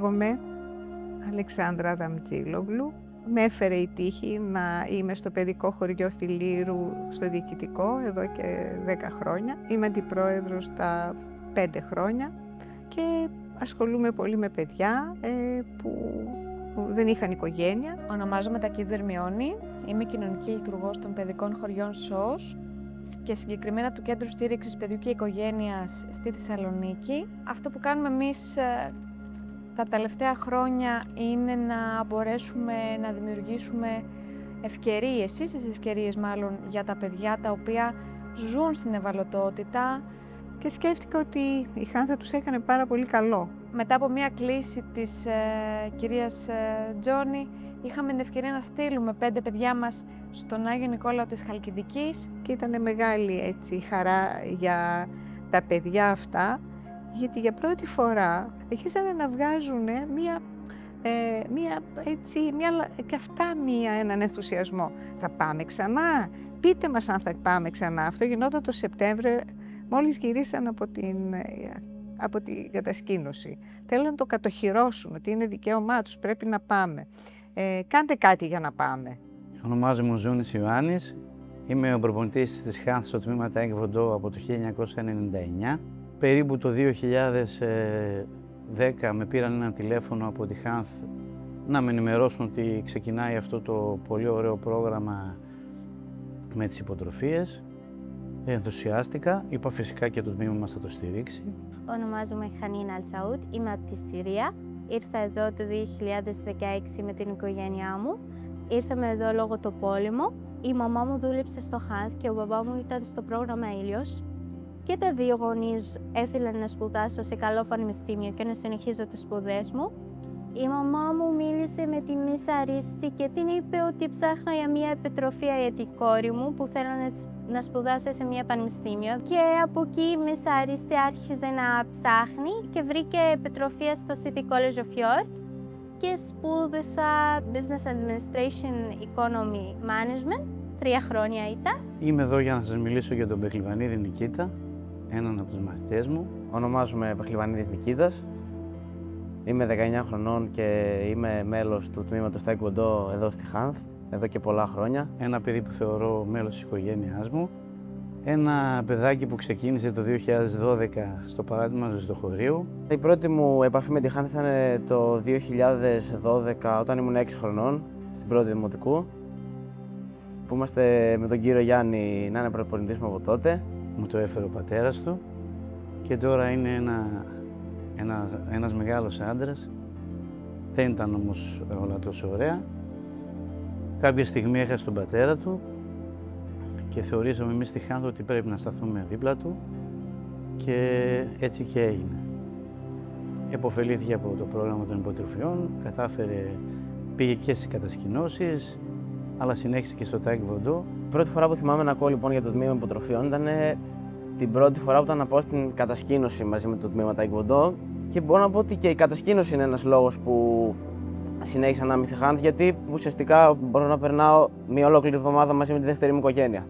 Λέγομαι Αλεξάνδρα Αδαμτζήλογλου. Με έφερε η τύχη να είμαι στο παιδικό χωριό Φιλήρου στο διοικητικό εδώ και 10 χρόνια. Είμαι αντιπρόεδρος τα 5 χρόνια και ασχολούμαι πολύ με παιδιά που δεν είχαν οικογένεια. Ονομάζομαι Τακίδου Ερμιώνη, είμαι κοινωνική λειτουργός των παιδικών χωριών ΣΟΣ και συγκεκριμένα του Κέντρου Στήριξης Παιδιού και Οικογένειας στη Θεσσαλονίκη. Αυτό που κάνουμε εμείς τα τελευταία χρόνια είναι να μπορέσουμε να δημιουργήσουμε ευκαιρίες, ίσες ευκαιρίες μάλλον, για τα παιδιά τα οποία ζουν στην ευαλωτότητα. Και σκέφτηκα ότι η Χάνθ θα τους έκανε πάρα πολύ καλό. Μετά από μια κλήση της κυρίας Τζόνη, είχαμε την ευκαιρία να στείλουμε 5 παιδιά μας στον Άγιο Νικόλαο της Χαλκιδικής. Και ήταν μεγάλη χαρά για τα παιδιά αυτά, γιατί για πρώτη φορά αρχίσανε να βγάζουν έναν ενθουσιασμό. Θα πάμε ξανά, πείτε μας αν θα πάμε ξανά. Αυτό γινόταν το Σεπτέμβριο, μόλις γυρίσαν από την κατασκήνωση. Θέλουν να το κατοχυρώσουν, ότι είναι δικαίωμά τους, πρέπει να πάμε. Κάντε κάτι για να πάμε. Ονομάζομαι Ζούνης Ιωάννης. Είμαι ο προπονητής της Χάνθ στο τμήμα Τάικβοντό από το 1999. Περίπου το 2010 με πήραν ένα τηλέφωνο από τη Χάνθ να με ενημερώσουν ότι ξεκινάει αυτό το πολύ ωραίο πρόγραμμα με τις υποτροφίες. Ενθουσιάστηκα, είπα φυσικά και το τμήμα μας θα το στηρίξει. Ονομάζομαι Χανίν Αλσαούτ, είμαι από τη Συρία. Ήρθα εδώ το 2016 με την οικογένειά μου. Ήρθαμε εδώ λόγω του πόλεμου. Η μαμά μου δούλεψε στο Χάνθ και ο μπαμπά μου ήταν στο πρόγραμμα Ήλιος. Και τα δύο γονείς έθελαν να σπουδάσω σε καλό πανεπιστήμιο και να συνεχίζω τις σπουδές μου. Η μαμά μου μίλησε με τη Μίσα Αρίστη και την είπε ότι ψάχνα για μια επιτροφία για την κόρη μου που θέλω να σπουδάσει σε μια πανεπιστήμιο. Και από εκεί η Μίσα Αρίστη άρχισε να ψάχνει και βρήκε επιτροφία στο City College of York και σπούδασα Business Administration Economy Management. 3 χρόνια ήταν. Είμαι εδώ για να σας μιλήσω για τον Πεχλιβανίδη Νικήτα, έναν από τους μαθητές μου. Ονομάζομαι Πεχλιβανίδης Νικήτας. Είμαι 19 χρονών και είμαι μέλος του τμήματος Taekwondo εδώ στη Χάνθ, εδώ και πολλά χρόνια. Ένα παιδί που θεωρώ μέλος της οικογένειάς μου. Ένα παιδάκι που ξεκίνησε το 2012 στο παράδειγμα του ζωοχωρίου. Η πρώτη μου επαφή με τη Χάνθ ήταν το 2012, όταν ήμουν 6 χρονών, στην πρώτη δημοτικού, που είμαστε με τον κύριο Γιάννη να είναι προπονητής μου από τότε. Μου το έφερε ο πατέρας του και τώρα είναι ένας μεγάλος άντρας. Δεν ήταν όμως όλα τόσο ωραία. Κάποια στιγμή έχασε τον πατέρα του και θεωρήσαμε εμείς στη Χάνθ ότι πρέπει να σταθούμε δίπλα του και έτσι και έγινε. Εποφελήθηκε από το πρόγραμμα των υποτροφιών, πήγε και στις κατασκηνώσεις, αλλά συνέχισε και στο Taekwondo. Πρώτη φορά που θυμάμαι να ακούω λοιπόν για το τμήμα υποτροφιών ήταν την πρώτη φορά που ήταν να πάω στην κατασκήνωση μαζί με το τμήμα Taekwondo και μπορώ να πω ότι και η κατασκήνωση είναι ένας λόγος που συνέχισα να είμαι στη Χάνθ, γιατί ουσιαστικά μπορώ να περνάω μια ολόκληρη εβδομάδα μαζί με τη δεύτερη μου οικογένεια.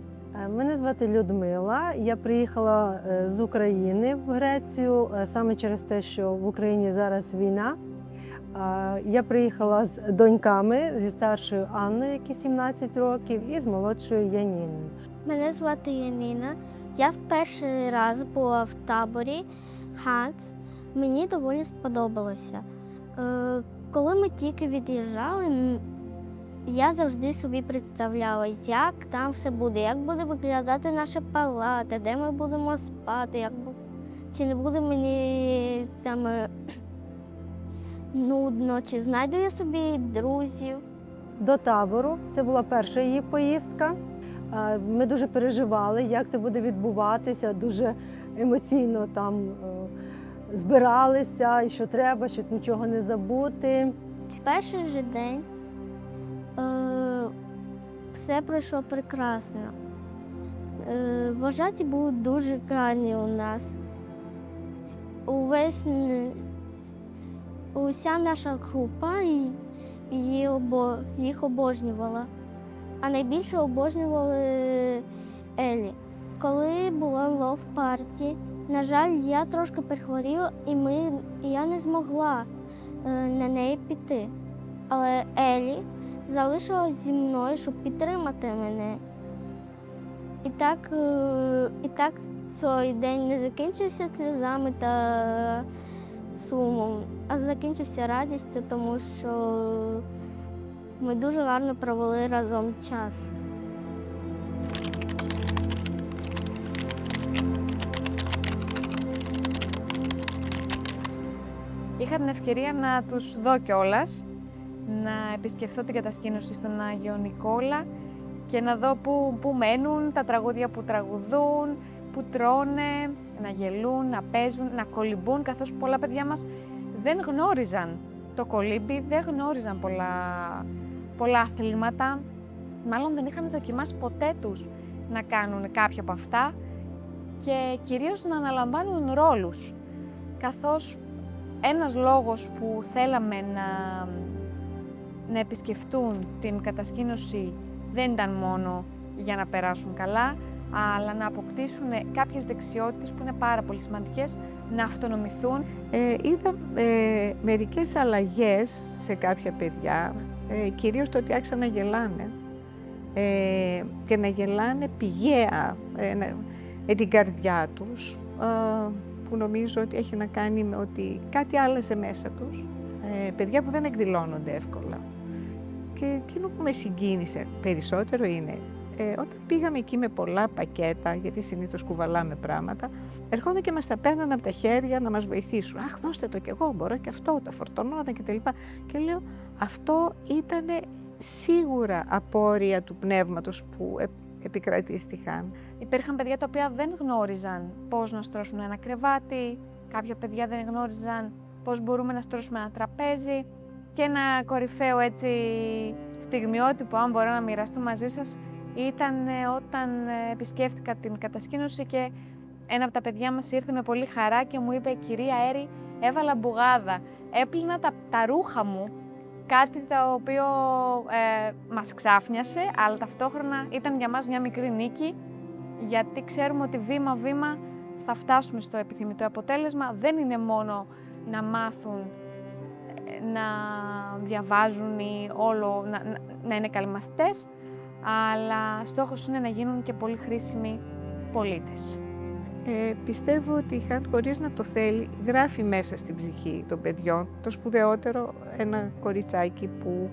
Мене звати Людмила. Я приїхала з України в Грецію саме через те, що в Україні зараз війна. Я приїхала з доньками, зі старшою Анною, якій 17 років, і з молодшою Яніною. Мене звати Яніна. Я в перший раз була в таборі Ханц. Мені доволі сподобалося. Коли ми тільки від'їжджали, я завжди собі представляла, як там все буде, як буде виглядати наша палата, де ми будемо спати, чи не буде мені там нудно, чи знайду я собі друзів. До табору, це була перша її поїздка. Ми дуже переживали, як це буде відбуватися, дуже емоційно там збиралися, і що треба, щоб нічого не забути. В перший же день все пройшло прекрасно. Вважаті були дуже гарні у нас. Уся наша група їх обожнювала, а найбільше обожнювали Елі. Коли була лов-парті, на жаль, я трошки перехворіла і я не змогла на неї піти. Але Елі залишилась зі мною, щоб підтримати мене. І так цей день не закінчився сльозами та сумом, а закінчився радістю, тому що ми дуже гарно провели разом час. Είχα την ευκαιρία να τους δω κιόλας, να επισκεφθώ την κατασκήνωση στον Άγιο Νικόλα και να δω πού μένουν, τα τραγούδια που τραγουδούν, που τρώνε, να γελούν, να παίζουν, να κολυμπούν, καθώς πολλά παιδιά μας δεν γνώριζαν το κολύμπι, δεν γνώριζαν πολλά αθλήματα, μάλλον δεν είχαν δοκιμάσει ποτέ τους να κάνουν κάποια από αυτά και κυρίως να αναλαμβάνουν ρόλους, καθώς ένας λόγος που θέλαμε να επισκεφτούν την κατασκήνωση δεν ήταν μόνο για να περάσουν καλά, αλλά να αποκτήσουν κάποιες δεξιότητες που είναι πάρα πολύ σημαντικές, να αυτονομηθούν. Είδα μερικές αλλαγές σε κάποια παιδιά, κυρίως το ότι άρχισαν να γελάνε και να γελάνε πηγαία με την καρδιά τους, που νομίζω ότι έχει να κάνει με ότι κάτι άλλαζε μέσα τους. Παιδιά που δεν εκδηλώνονται εύκολα. Και εκείνο που με συγκίνησε περισσότερο είναι όταν πήγαμε εκεί με πολλά πακέτα, γιατί συνήθως κουβαλάμε πράγματα, ερχόνται και μας τα παίρναν από τα χέρια να μας βοηθήσουν. Αχ, δώστε το κι εγώ, μπορώ και αυτό, τα φορτωνόταν κτλ. Και λέω, αυτό ήταν σίγουρα απόρρια του πνεύματος που επικρατήστηκαν. Υπήρχαν παιδιά τα οποία δεν γνώριζαν πώς να στρώσουν ένα κρεβάτι, κάποια παιδιά δεν γνώριζαν πώς μπορούμε να στρώσουμε ένα τραπέζι. Και ένα κορυφαίο έτσι στιγμιότυπο, αν μπορώ να μοιραστώ μαζί σας, ήταν όταν επισκέφτηκα την κατασκήνωση και ένα από τα παιδιά μας ήρθε με πολύ χαρά και μου είπε «Κυρία Έρη, έβαλα μπουγάδα». Έπλυνα τα ρούχα μου, κάτι το οποίο μας ξάφνιασε, αλλά ταυτόχρονα ήταν για μας μια μικρή νίκη, γιατί ξέρουμε ότι βήμα-βήμα θα φτάσουμε στο επιθυμητό αποτέλεσμα. Δεν είναι μόνο να μάθουν να διαβάζουν ή να είναι καλοί μαθητές, αλλά στόχος είναι να γίνουν και πολύ χρήσιμοι πολίτες. Πιστεύω ότι η Χαντ, χωρίς να το θέλει, γράφει μέσα στην ψυχή των παιδιών. Το σπουδαιότερο, ένα κοριτσάκι που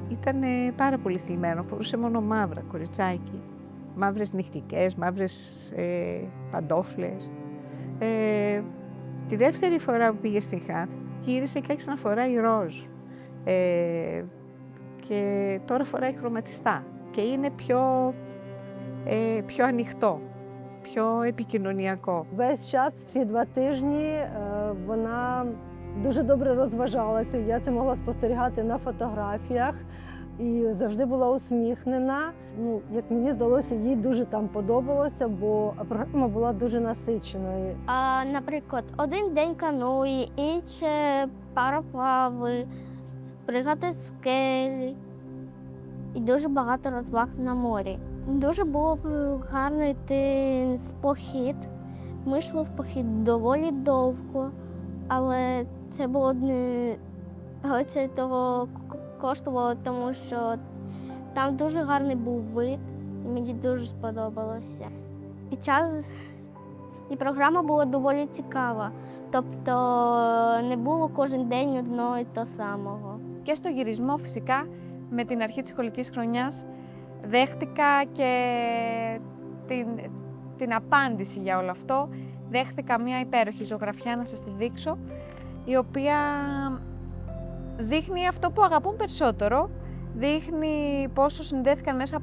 ήταν πάρα πολύ θλιμμένο, φορούσε μόνο μαύρα, κοριτσάκι. Μαύρες νυχτικές, μαύρες παντόφλες. Τη δεύτερη φορά που πήγε στην Χαντ, γύρισε και άρχισε να φοράει ροζ. Και τώρα φοράει χρωματιστά και είναι πιο ανοιχτό, πιο επικοινωνιακό. Весь час, всі 2 тижні, вона дуже добре розважалася. Я це могла спостерігати на фотографіях. І завжди була усміхнена. Ну, як мені здалося, їй дуже там подобалося, бо програма була дуже насиченою. Наприклад, один день каної, інший пароплави, пригати з скелі і дуже багато розваг на морі. Дуже було гарно йти в похід. Ми йшли в похід доволі довго, але це було але це того коштувало, тому що там дуже гарний був вид, і мені дуже сподобалося. І програма була доволі цікава, тобто не було кожен день одного і того самого. Και στο γυρισμό φυσικά, με την αρχή της σχολικής χρονιάς, δέχτηκα και την απάντηση για όλο αυτό. Δέχτηκα μια υπέροχη ζωγραφιά, να σας τη δείξω, η οποία δείχνει αυτό που αγαπούν περισσότερο, δείχνει πόσο συνδέθηκαν μέσα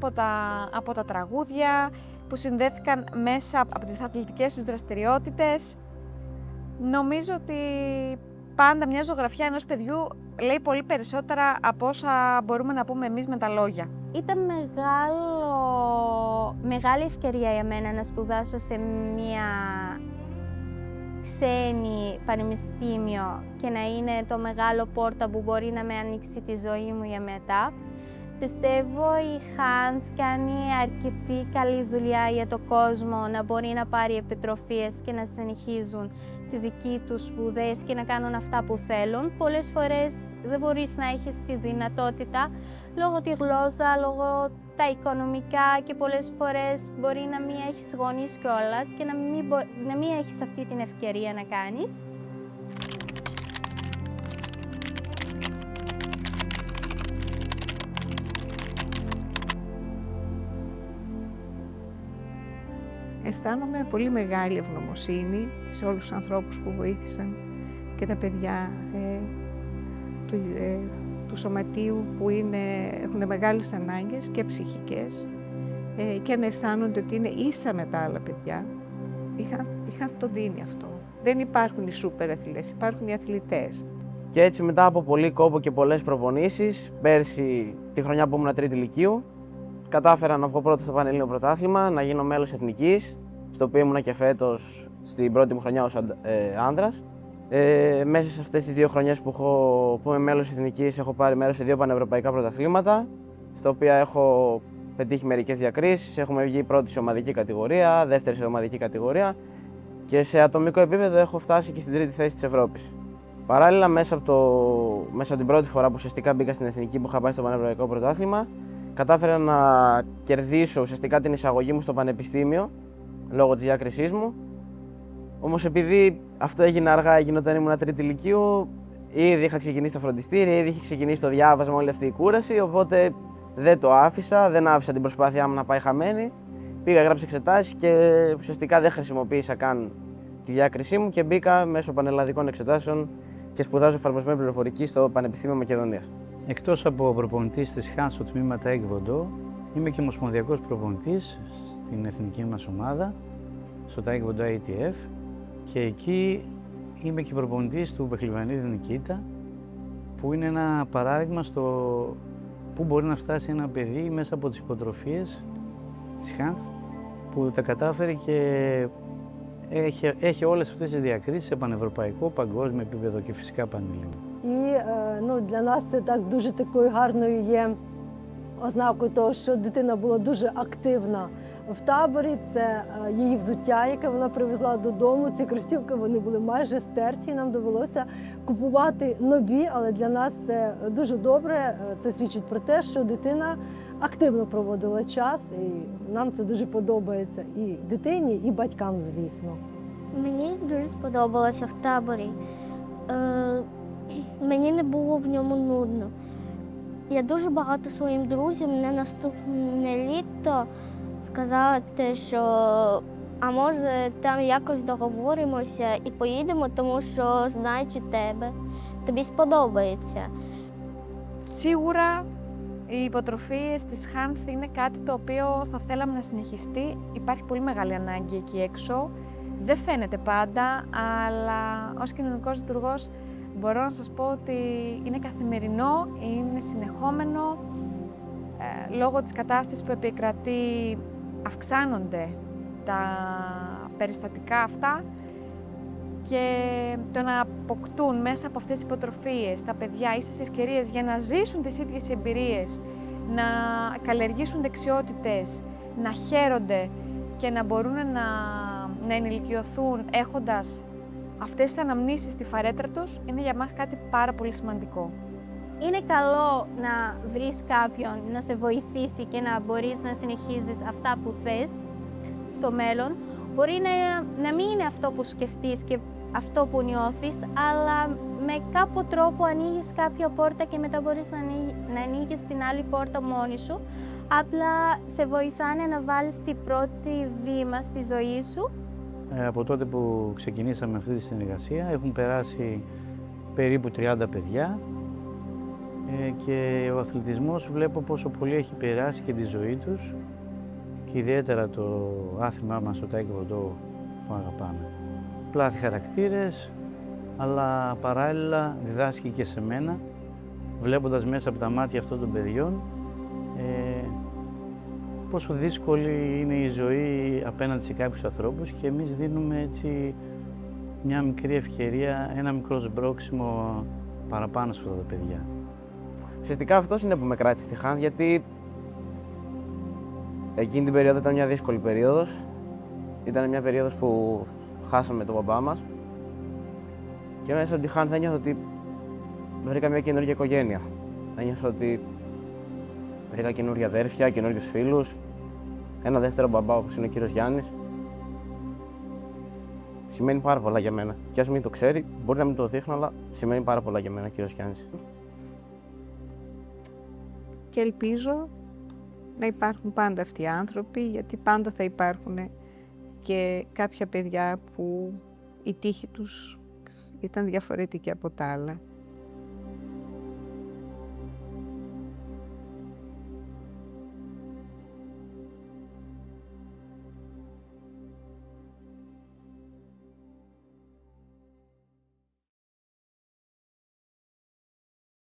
από τα τραγούδια, που συνδέθηκαν μέσα από τις αθλητικές τους δραστηριότητες. Νομίζω ότι πάντα μια ζωγραφιά ενός παιδιού λέει πολύ περισσότερα από όσα μπορούμε να πούμε εμείς με τα λόγια. Ήταν μεγάλη ευκαιρία για μένα να σπουδάσω σε μια ξένη πανεπιστήμιο και να είναι το μεγάλο πόρτα που μπορεί να με ανοίξει τη ζωή μου για μετά. Πιστεύω η Hans κάνει αρκετή καλή δουλειά για τον κόσμο να μπορεί να πάρει επιτροφίες και να συνεχίζουν τη δική τους σπουδές και να κάνουν αυτά που θέλουν. Πολλές φορές δεν μπορείς να έχεις τη δυνατότητα λόγω τη γλώσσα, λόγω τα οικονομικά και πολλές φορές μπορεί να μην έχεις γονείς κιόλας και να μην έχεις αυτή την ευκαιρία να κάνεις. Αισθάνομαι πολύ μεγάλη ευγνωμοσύνη σε όλους τους ανθρώπους που βοήθησαν και τα παιδιά του σωματείου που έχουν μεγάλες ανάγκες και ψυχικές και να αισθάνονται ότι είναι ίσα με τα άλλα παιδιά. Είχαν το δίνει αυτό. Δεν υπάρχουν οι σούπερ αθλητές, υπάρχουν οι αθλητές. Και έτσι μετά από πολύ κόπο και πολλές προπονήσεις, πέρσι τη χρονιά που ήμουν τρίτη λυκείου, κατάφερα να βγω πρώτο στο Πανελλήνιο Πρωτάθλημα, να γίνω μέλος εθνικής, στο οποίο ήμουνα και φέτος στην πρώτη μου χρονιά ως άνδρας. Μέσα σε αυτές τις 2 χρονιές που είμαι μέλος εθνικής, έχω πάρει μέρος σε 2 πανευρωπαϊκά πρωταθλήματα, στα οποία έχω πετύχει μερικές διακρίσεις. Έχουμε βγει πρώτη σε ομαδική κατηγορία, δεύτερη σε ομαδική κατηγορία και σε ατομικό επίπεδο έχω φτάσει και στην τρίτη θέση της Ευρώπης. Παράλληλα, μέσα από την πρώτη φορά που ουσιαστικά μπήκα στην εθνική που είχα πάει στο πανευρωπαϊκό πρωτάθλημα, κατάφερα να κερδίσω ουσιαστικά την εισαγωγή μου στο πανεπιστήμιο λόγω της διάκρισής μου. Όμως επειδή αυτό έγινε αργά, έγινε όταν ήμουν τρίτη λυκείου, ήδη είχα ξεκινήσει τα φροντιστήρια, ήδη είχε ξεκινήσει το διάβασμα, όλη αυτή η κούραση, οπότε δεν το άφησα, δεν άφησα την προσπάθειά μου να πάει χαμένη. Πήγα, γράψα εξετάσεις και ουσιαστικά δεν χρησιμοποίησα καν τη διάκρισή μου και μπήκα μέσω πανελλαδικών εξετάσεων και σπουδάζω εφαρμοσμένη πληροφορική στο Πανεπιστήμιο Μακεδονίας. Εκτός από προπονητής της Hans στο τμήμα Taekwondo, είμαι και ομοσπονδιακός προπονητής στην εθνική μας ομάδα, στο Taekwondo ITF, και εκεί είμαι και προπονητής του Μπεχλιβανίδη Νικήτα, που είναι ένα παράδειγμα στο πού μπορεί να φτάσει ένα παιδί μέσα από τις υποτροφίες της Hans, που τα κατάφερε και έχει όλες αυτές τις διακρίσεις σε πανευρωπαϊκό, паγκόσμιο επίπεδο και физικά πανελλήνιο. І для нас це так дуже такою гарною є ознакою того, що дитина була дуже активна в таборі. Це її взуття, яке вона привезла додому. Ці кросівки, вони були майже стерті. Нам довелося купувати нові, але для нас це дуже добре. Це свідчить про те, що дитина активно проводила час, і нам це дуже подобається і дитині, і батькам, звісно. Мені дуже сподобалося в таборі. Мені не було в ньому нудно. Я дуже багато своїм друзям на наступне літо сказала те, що а може там якось договоримося і поїдемо, тому що знаючи тебе, тобі сподобається. Σίγουρα οι υποτροφίες της Hans είναι κάτι το οποίο θα θέλαμε να συνεχιστεί. Υπάρχει πολύ μεγάλη ανάγκη εκεί έξω. Δεν φαίνεται πάντα, αλλά ως κοινωνικός λειτουργός μπορώ να σας πω ότι είναι καθημερινό, είναι συνεχόμενο. Λόγω της κατάστασης που επικρατεί αυξάνονται τα περιστατικά αυτά και το να αποκτούν μέσα από αυτές τις υποτροφίες τα παιδιά ίσες ευκαιρίες για να ζήσουν τις ίδιες εμπειρίες, να καλλιεργήσουν δεξιότητες, να χαίρονται και να μπορούν να ενηλικιωθούν έχοντας αυτές τις αναμνήσεις στη φαρέτρα τους, είναι για μας κάτι πάρα πολύ σημαντικό. Είναι καλό να βρεις κάποιον να σε βοηθήσει και να μπορείς να συνεχίζεις αυτά που θες στο μέλλον. Μπορεί να μην είναι αυτό που σκεφτείς και αυτό που νιώθεις, αλλά με κάποιο τρόπο ανοίγεις κάποια πόρτα και μετά μπορείς να ανοίγεις την άλλη πόρτα μόνη σου. Απλά σε βοηθάνε να βάλεις την πρώτη βήμα στη ζωή σου. Από τότε που ξεκινήσαμε αυτή τη συνεργασία έχουν περάσει περίπου 30 παιδιά και ο αθλητισμός βλέπω πόσο πολύ έχει περάσει και τη ζωή τους και ιδιαίτερα το άθλημά μας στο Taekwondo που αγαπάμε. Πλάθει χαρακτήρες, αλλά παράλληλα διδάσκει και σε μένα, βλέποντας μέσα από τα μάτια αυτών των παιδιών πόσο δύσκολη είναι η ζωή απέναντι σε κάποιους ανθρώπους και εμείς δίνουμε έτσι μια μικρή ευκαιρία, ένα μικρό σμπρόξιμο παραπάνω σε αυτά τα παιδιά. Ουσιαστικά αυτός είναι που με κράτησε στη Χάνθ, γιατί εκείνη την περίοδο ήταν μια δύσκολη περίοδος. Ήταν μια περίοδος που χάσαμε τον μπαμπά μας και μέσα από τη Χάνθ ένιωθα ότι βρήκα μια καινούργια οικογένεια. Ένιωθα ότι βρήκα καινούργια αδέρφια, καινούριους φίλους, ένα δεύτερο μπαμπά όπως είναι ο κύριος Γιάννης. Σημαίνει πάρα πολλά για μένα. Και ας μην το ξέρει, μπορεί να μην το δείχνω, αλλά σημαίνει πάρα πολλά για μένα ο κύριος Γιάννης. Και ελπίζω να υπάρχουν πάντα αυτοί οι άνθρωποι, γιατί πάντα θα υπάρχουν και κάποια παιδιά που η τύχη τους ήταν διαφορετική από τα άλλα.